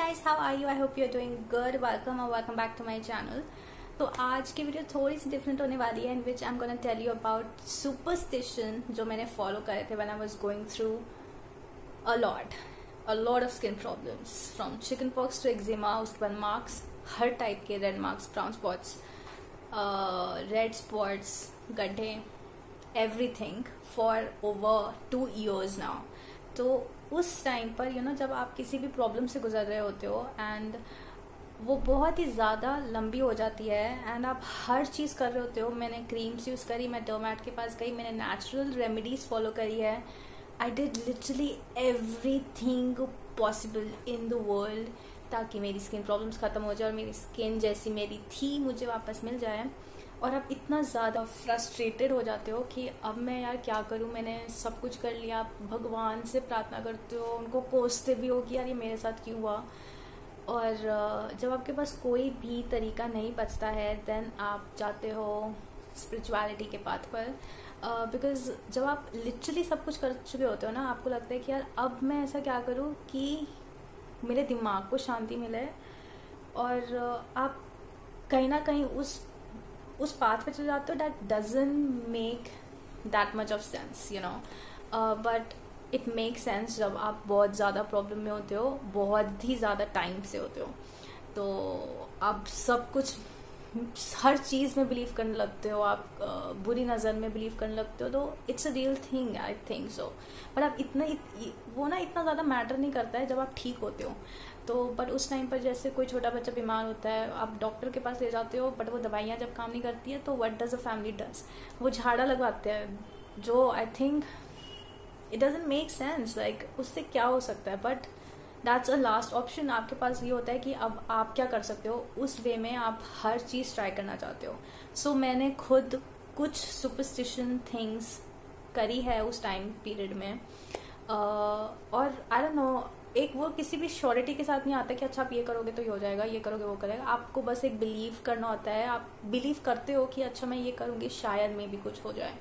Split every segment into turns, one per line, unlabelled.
guys, how are you? I hope you're doing good. Welcome or welcome back to my channel. तो आज की video थोड़ी सी different होने वाली है, in which I am gonna tell you about superstition जो मैंने फॉलो करे थे when I was going through a lot of skin problems, from chicken pox to eczema, उसके बाद मार्क्स, हर टाइप के red marks, brown spots, red spots, गड्ढे, everything for over 2 years now. तो उस टाइम पर जब आप किसी भी प्रॉब्लम से गुजर रहे होते हो एंड वो बहुत ही ज़्यादा लंबी हो जाती है एंड आप हर चीज़ कर रहे होते हो. मैंने क्रीम्स यूज़ करी, मैं डर्मैट के पास गई, मैंने नेचुरल रेमेडीज़ फॉलो करी है. I did literally everything possible in the world ताकि मेरी स्किन प्रॉब्लम्स ख़त्म हो जाए और मेरी स्किन जैसी मेरी थी मुझे वापस मिल जाए. और आप इतना ज़्यादा फ्रस्ट्रेटेड हो जाते हो कि अब मैं यार क्या करूं, मैंने सब कुछ कर लिया. आप भगवान से प्रार्थना करते हो, उनको कोसते भी हो कि यार ये मेरे साथ क्यों हुआ. और जब आपके पास कोई भी तरीका नहीं बचता है देन आप जाते हो स्पिरिचुअलिटी के पाथ पर. बिकॉज जब आप लिटरली सब कुछ कर चुके होते हो ना, आपको लगता है कि यार अब मैं ऐसा क्या करूं कि मेरे दिमाग को शांति मिले. और आप कहीं ना कहीं उस पाथ पे चले जाते हो. That doesn't make that much of sense but it make sense जब आप बहुत ज़्यादा प्रॉब्लम में होते हो, बहुत ही ज़्यादा टाइम से होते हो. तो आप सब कुछ हर चीज़ में बिलीव करने लगते हो, आप बुरी नज़र में बिलीव करने लगते हो. तो it's a real thing, I think so. But आप इतना ज़्यादा मैटर नहीं करता है जब आप ठीक होते हो. तो बट उस टाइम पर जैसे कोई छोटा बच्चा बीमार होता है, आप डॉक्टर के पास ले जाते हो, बट वो दवाइयाँ जब काम नहीं करती है तो what does a family does, वो झाड़ा लगवाते हैं, जो I think it doesn't make sense. Like उससे क्या हो सकता है, but that's a last option. आपके पास ये होता है कि अब आप क्या कर सकते हो, उस वे में आप हर चीज़ ट्राई करना चाहते हो. सो मैंने खुद कुछ सुपरस्टिशन थिंग्स करी है उस टाइम पीरियड में. और आई डोंट नो, एक वो किसी भी श्योरिटी के साथ नहीं आता कि अच्छा आप ये करोगे तो ये हो जाएगा, ये करोगे वो करेगा. आपको बस एक बिलीव करना होता है. आप बिलीव करते हो कि अच्छा मैं ये करूँगी, शायद में भी कुछ हो जाए,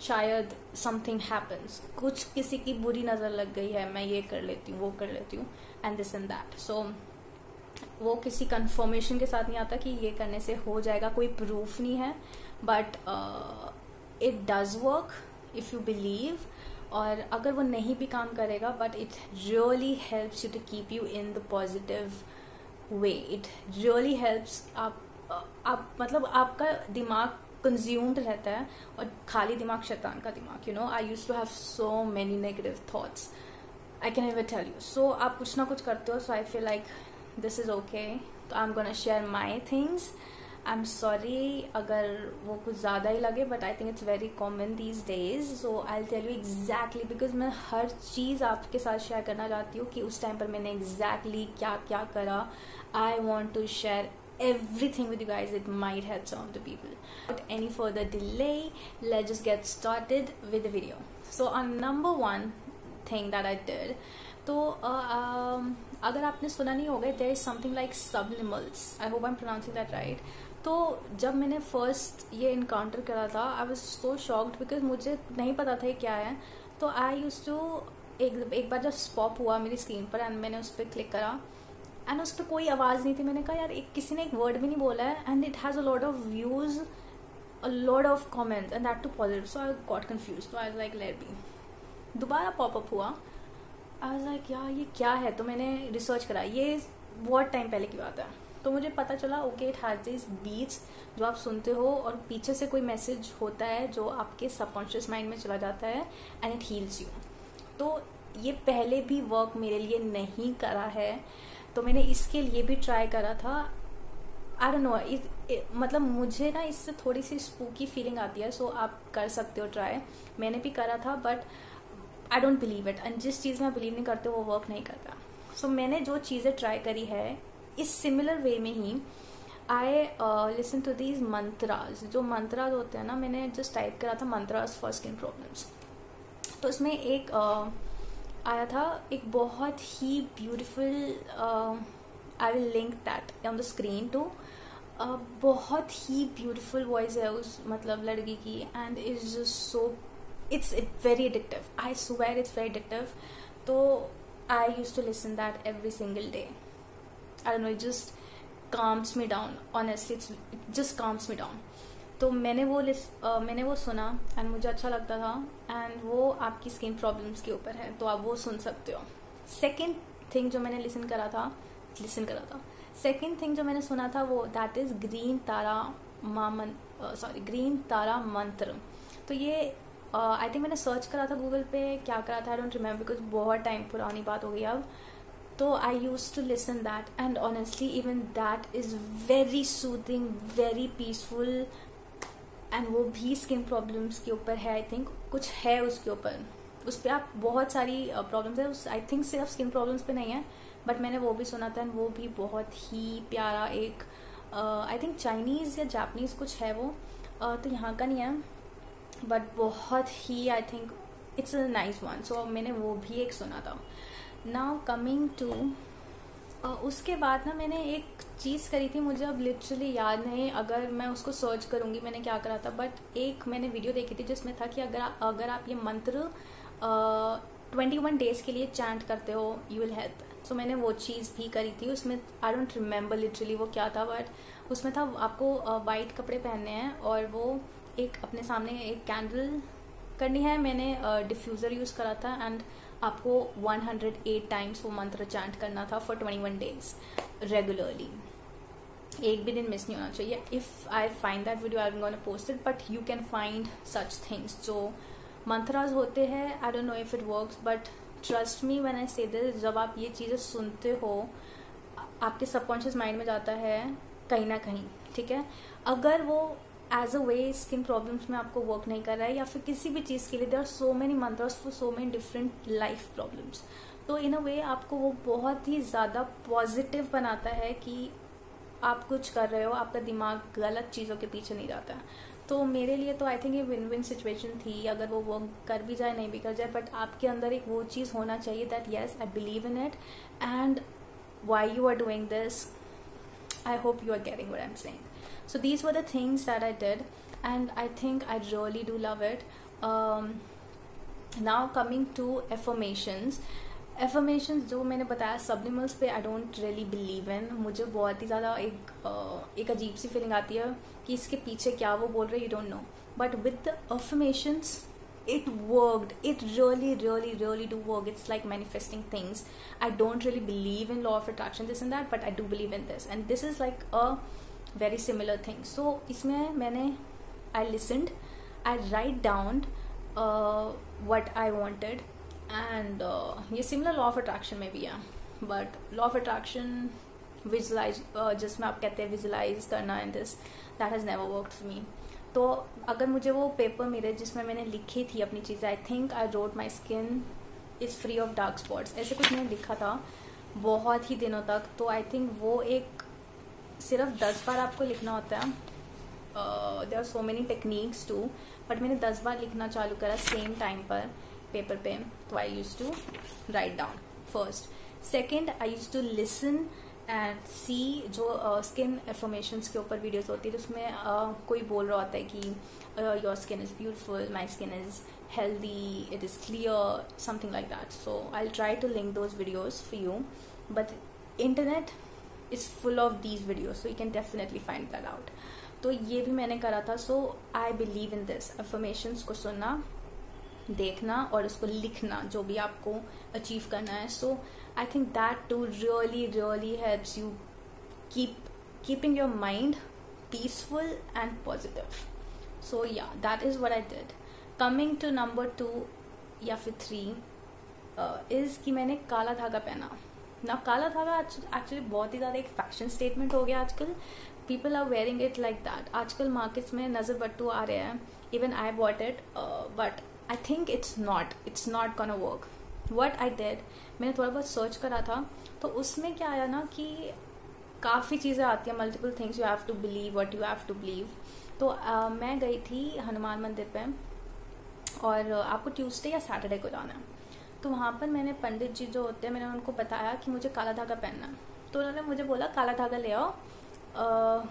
शायद समथिंग हैपन्स, कुछ किसी की बुरी नज़र लग गई है, मैं ये कर लेती हूँ, वो कर लेती हूँ, एंड दिस एंड दैट. सो वो किसी कंफर्मेशन के साथ नहीं आता कि ये करने से हो जाएगा, कोई प्रूफ नहीं है. But it does work if you believe. और अगर वो नहीं भी काम करेगा, but it really helps you to keep you in the positive way. It really helps. आप मतलब आपका दिमाग कंज्यूम्ड रहता है, और खाली दिमाग शैतान का दिमाग. I used to have so many negative thoughts, I can never tell you. So आप कुछ ना कुछ करते हो. So I feel like this is okay. तो I am gonna share my things. I am sorry अगर वो कुछ ज़्यादा ही लगे, but I think it's very common these days. So I will tell you exactly, because मैं हर चीज़ आपके साथ शेयर करना चाहती हूँ कि उस टाइम पर मैंने एग्जैक्टली क्या क्या करा. I want to share everything with you guys. It might help some of the people. Without any further delay, let's just get started with the video. So on number 1 thing that I did, तो अगर आपने सुना नहीं होगा, there is something like subliminals. I hope I'm pronouncing that right. तो जब मैंने first ये इनकाउंटर करा था, I was so shocked because मुझे नहीं पता था ये क्या है. तो आई यूज टू एक बार जब पॉप हुआ मेरी स्क्रीन पर एंड मैंने उस पर क्लिक करा एंड उस पर कोई आवाज़ नहीं थी. मैंने कहा यार किसी ने एक वर्ड भी नहीं बोला है, and it has a lot of views, a lot of comments, and that too positive. So I got confuse. तो I was like let be. दोबारा पॉपअप हुआ. आई वाज लाइक यार ये क्या है. तो मैंने रिसर्च करा. ये बहुत टाइम पहले की बात है. तो मुझे पता चला okay, it has this beats जो आप सुनते हो, और पीछे से कोई मैसेज होता है जो आपके सबकॉन्शियस माइंड में चला जाता है एंड इट हील्स यू. तो ये पहले भी वर्क मेरे लिए नहीं करा है, तो मैंने इसके लिए भी ट्राई करा था. आई डोंट नो, मतलब मुझे ना इससे थोड़ी सी स्पूकी फीलिंग आती है. सो आप कर सकते हो ट्राई. मैंने भी करा था, but I don't believe it. And जिस चीज़ में आप बिलीव नहीं करते वो वर्क नहीं करता. सो मैंने जो चीज़ें ट्राई करी है इस सिमिलर वे में ही, आई लिसन टू दीज मंत्राज. जो मंत्राज होते हैं ना, मैंने जस्ट टाइप करा था मंत्राज फॉर स्किन प्रॉब्लम्स. तो इसमें एक आया था, एक बहुत ही beautiful, I will link that on the screen too. बहुत ही ब्यूटिफुल वॉइस है उस मतलब लड़की की, and it's just so it's very addictive. I swear it's very addictive. तो I use to listen that every single day. I don't know, it just calms me down. Honestly, it just calms me down. तो मैंने वो सुना and मुझे अच्छा लगता था, and वो आपकी स्किन प्रॉब्लम्स के ऊपर है, तो आप वो सुन सकते हो. सेकेंड थिंग जो मैंने लिसन करा था, सेकेंड थिंग जो मैंने सुना था वो दैट इज ग्रीन तारा मंत्र. तो ये आई थिंक मैंने सर्च करा था गूगल पे, क्या करा था आई डोंट रिमेम्बर बिकॉज बहुत टाइम पुरानी बात हो गई अब. तो I use to listen that and honestly even that is very soothing, very peaceful, and वो भी स्किन प्रॉब्लम्स के ऊपर है. आई थिंक कुछ है उसके ऊपर, उस पर आप बहुत सारी प्रॉब्लम्स है. आई थिंक सिर्फ स्किन प्रॉब्लम्स पे नहीं है, बट मैंने वो भी सुना था एंड वो भी बहुत ही प्यारा. एक आई थिंक चाइनीज़ या जापनीज़ कुछ है वो, तो यहाँ का नहीं है, बट बहुत ही I think it's a nice one. So मैंने वो भी एक सुना था. नाउ कमिंग टू उसके बाद ना मैंने एक चीज़ करी थी, मुझे अब लिटरली याद नहीं, अगर मैं उसको सर्च करूँगी मैंने क्या करा था, बट एक मैंने वीडियो देखी थी जिसमें था कि अगर आप ये मंत्र 21 डेज के लिए चैंट करते हो यू विल हेल्प. सो मैंने वो चीज़ भी करी थी. उसमें आई डोंट रिमेम्बर लिटरली वो क्या था, बट उसमें था आपको वाइट कपड़े पहनने हैं और वो एक अपने सामने एक कैंडल करनी है. मैंने डिफ्यूज़र यूज़ करा था एंड आपको 108 टाइम्स वो मंत्र चैंट करना था फॉर 21 डेज रेगुलरली. एक भी दिन मिस नहीं होना चाहिए. If I find that video I am gonna post it, but you can find such things. जो मंत्रास होते हैं आई don't know if it works, but trust me when I से दिस, जब आप ये चीज़ें सुनते हो आपके सबकॉन्शियस माइंड में जाता है कहीं ना कहीं, ठीक है. अगर वो as a way skin problems में आपको वर्क नहीं कर रहा है या फिर किसी भी चीज़ के लिए, there are so many mantras for so many different life problems. तो इन अ वे आपको वो बहुत ही ज़्यादा पॉजिटिव बनाता है कि आप कुछ कर रहे हो, आपका दिमाग गलत चीज़ों के पीछे नहीं जाता है. तो मेरे लिए तो आई थिंक ये विन विन सिचुएशन थी. अगर वो वर्क कर भी जाए नहीं भी कर जाए, बट आपके अंदर एक वो चीज़ होना चाहिए that yes I believe in it and why you are doing this. I hope you are getting what I'm saying. So these were the things that I did and I think I really do love it. Now coming to affirmations. Affirmations जो मैंने बताया subliminals पे I don't really believe in. मुझे बहुत ही ज़्यादा एक अजीब सी feeling आती है कि इसके पीछे क्या वो बोल रहे हैं, you don't know. But with the affirmations it worked. It really do work. It's like manifesting things. I don't really believe in law of attraction this and that, but I do believe in this and this is like a very similar thing. So इसमें मैंने I listened, I write down what I wanted and ये similar law of attraction में भी है, but law of attraction visualize जिसमें आप कहते हैं visualize करना and this that has never worked for me. तो अगर मुझे वो पेपर मिले जिसमें मैंने लिखी थी अपनी चीज़ें, I think I wrote my skin is free of dark spots, ऐसे कुछ मैंने लिखा था बहुत ही दिनों तक. तो आई थिंक वो एक सिर्फ 10 बार आपको लिखना होता है. There are so many techniques too, but मैंने 10 बार लिखना चालू करा सेम टाइम पर पेपर पे. तो I use to write down first. Second I use to listen and see जो स्किन एफर्मेशंस के ऊपर वीडियोस होती है, तो उसमें कोई बोल रहा होता है कि your skin is beautiful, my skin is healthy, it is clear, something like that. So I try to link those videos for you, but internet is full of these videos, so you can definitely find that out. तो ये भी मैंने करा था. So I believe in this. Affirmations को सुनना, देखना और उसको लिखना जो भी आपको अचीव करना है. सो I think that too really helps you keeping your mind peaceful and positive. So yeah, that is what I did. Coming to number 2 या फिर 3 is कि मैंने काला धागा पहना. ना काला धागा एक्चुअली बहुत ही ज़्यादा एक फैशन स्टेटमेंट हो गया आजकल. People are wearing it like that. आजकल मार्केट्स में नज़र बट्टू आ रहे हैं. Even I bought it, but I think it's not gonna work. What I did, मैंने थोड़ा बहुत सर्च करा था, तो उसमें क्या आया ना कि काफ़ी चीज़ें आती हैं, multiple things you have to believe, what you have to believe. तो मैं गई थी हनुमान मंदिर पे और आपको ट्यूसडे या सैटरडे को जाना है. तो वहाँ पर मैंने पंडित जी जो होते हैं, मैंने उनको बताया कि मुझे काला धागा पहनना है. तो उन्होंने मुझे बोला काला धागा ले आओ,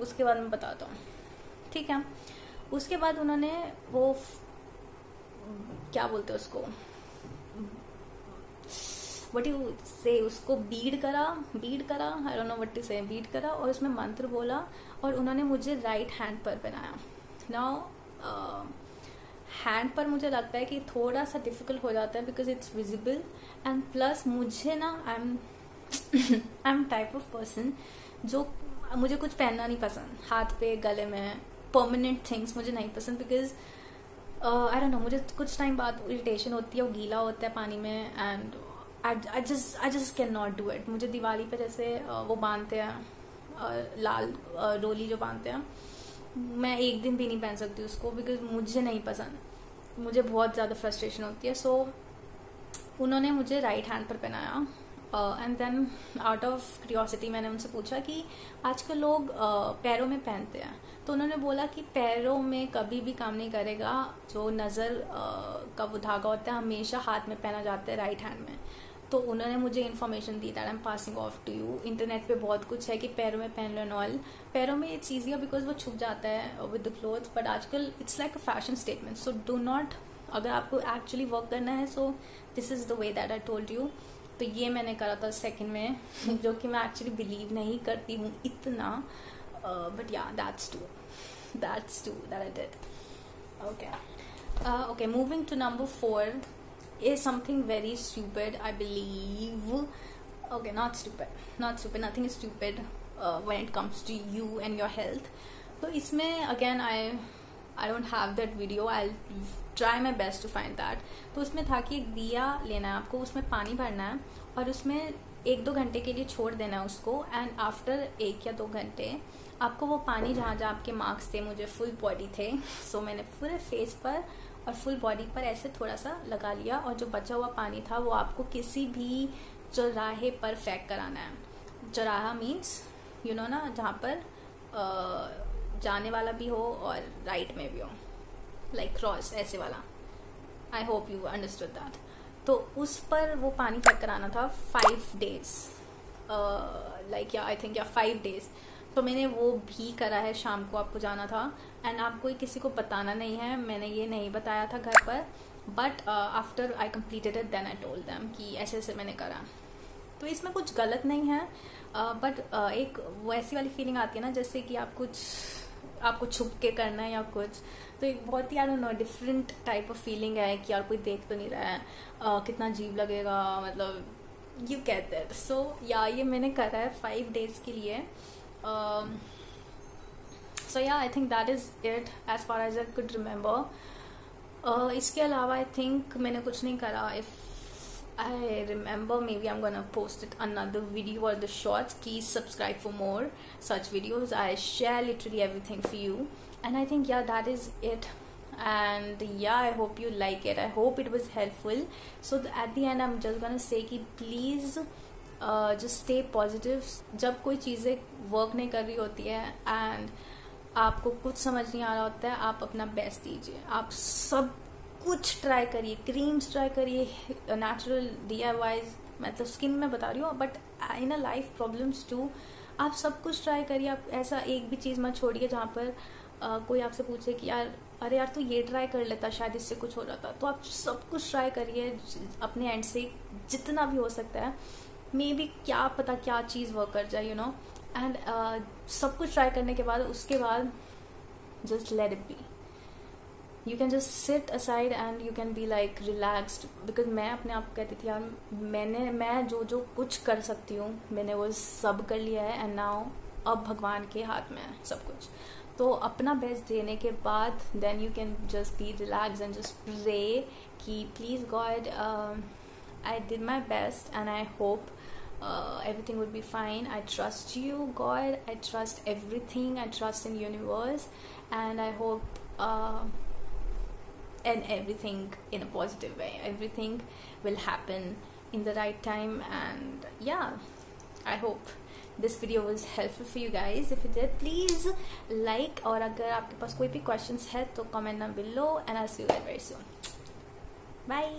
उसके बाद मैं बताता हूँ. ठीक है. उसके बाद उन्होंने वो क्या बोलते हैं उसको, व्हाट यू से, उसको बीड करा, I don't know what to say, bead करा और उसमें मंत्र बोला और उन्होंने मुझे राइट हैंड पर पहनाया. नाउ हैंड पर मुझे लगता है कि थोड़ा सा डिफिकल्ट हो जाता है because it's visible, and plus मुझे ना I am type of person जो मुझे कुछ पहनना नहीं पसंद, हाथ पे गले में परमानेंट थिंग्स मुझे नहीं पसंद बिकॉज आई डोंट नो, मुझे कुछ टाइम बाद इरिटेशन होती है, वो गीला होता है पानी में and I just can not do it. मुझे दिवाली पे जैसे वो बांधते हैं लाल डोली जो बांधते हैं, मैं एक दिन भी नहीं पहन सकती उसको बिकॉज मुझे नहीं पसंद, मुझे बहुत ज़्यादा फ्रस्ट्रेशन होती है. सो उन्होंने मुझे राइट हैंड पर पहनाया and then out of curiosity मैंने उनसे पूछा कि आजकल लोग पैरों में पहनते हैं, तो उन्होंने बोला कि पैरों में कभी भी काम नहीं करेगा, जो नज़र का वो धागा होता है हमेशा हाथ में पहना जाता है राइट हैंड में. तो उन्होंने मुझे इन्फॉर्मेशन दी that I am passing off to you. Internet पे बहुत कुछ है कि पैरों में पहन लो एंड ऑल. पैरों में इट्स ईजियर बिकॉज वो छुप जाता है विद द क्लोथ्स, बट आजकल it's like a fashion statement. So do not, अगर आपको एक्चुअली वर्क करना है so this is the way that I told you. तो ये मैंने करा था सेकंड में, जो कि मैं एक्चुअली बिलीव नहीं करती हूँ इतना, but yeah that's too that I did. Okay, moving to number 4 is something very stupid, I believe. Okay, not stupid, nothing is stupid when it comes to you and your health. So इसमें again I don't have that video, I'll try my best to find that. तो उसमें था कि एक दिया लेना है आपको, उसमें पानी भरना है और उसमें 1-2 घंटे के लिए छोड़ देना है उसको, एंड आफ्टर 1 या 2 घंटे आपको वो पानी, जहाँ जहाँ आपके मार्क्स थे, मुझे फुल बॉडी थे, सो मैंने पूरे फेस पर और फुल बॉडी पर ऐसे थोड़ा सा लगा लिया, और जो बचा हुआ पानी था वो आपको किसी भी चौराहे पर फेंक कराना है. चौराहा मीन्स यू नो ना, जहाँ पर जाने वाला भी हो और राइट में भी हो, लाइक क्रॉस ऐसे वाला. I hope you understood that. तो उस पर वो पानी फेंक कराना था 5 days, लाइक या आई थिंक या 5 days. तो मैंने वो भी करा है. शाम को आपको जाना था एंड आपको किसी को बताना नहीं है, मैंने ये नहीं बताया था घर पर, but after I completed it then I told them कि ऐसे ऐसे मैंने करा. तो इसमें कुछ गलत नहीं है, बट एक वो ऐसी वाली फीलिंग आती है ना जैसे कि आपको छुप के करना है या कुछ, तो एक बहुत ही I don't know different type of feeling है कि यार कोई देख तो नहीं रहा है, कितना अजीब लगेगा, मतलब यू गेट दैट. सो या ये मैंने करा है 5 days के लिए. So yeah, I think that is it as far as I could remember. इसके अलावा I think मैंने कुछ नहीं करा. If I remember, maybe I'm gonna post it another video or the shorts. Please subscribe for more such videos. I share literally everything for you, and I think yeah, that is it. And yeah, I hope you like it. I hope it was helpful. So at the end, I'm just gonna say कि please just stay positive. जब कोई चीज़ें work नहीं कर रही होती है and आपको कुछ समझ नहीं आ रहा होता है, आप अपना बेस्ट दीजिए. आप सब कुछ ट्राई करिए, क्रीम्स ट्राई करिए, नेचुरल DIYs, मतलब स्किन में बता रही हूँ, but in a life problems too. आप सब कुछ ट्राई करिए. आप ऐसा एक भी चीज़ मत छोड़िए जहाँ पर कोई आपसे पूछे कि यार अरे यार तू ये ट्राई कर लेता, शायद इससे कुछ हो जाता. तो आप सब कुछ ट्राई करिए अपने एंड से जितना भी हो सकता है. मे बी क्या पता क्या चीज़ वर्क कर जाए, यू नो. एंड सब कुछ ट्राई करने के बाद उसके बाद just let it be. You can just sit aside and you can be like relaxed. Because मैं अपने आप को कहती थी यार मैं जो कुछ कर सकती हूँ मैंने वो सब कर लिया है, एंड नाउ अब भगवान के हाथ में है सब कुछ. तो अपना बेस्ट देने के बाद then you can just be relax and just pray कि please God, I did my best and I hope everything will be fine. I trust you, God. I trust everything. I trust in universe, and I hope and everything in a positive way. Everything will happen in the right time, and yeah, I hope this video was helpful for you guys. If it did, please like, और अगर आपके पास कोई भी questions है तो comment down below, and I'll see you guys very soon. Bye.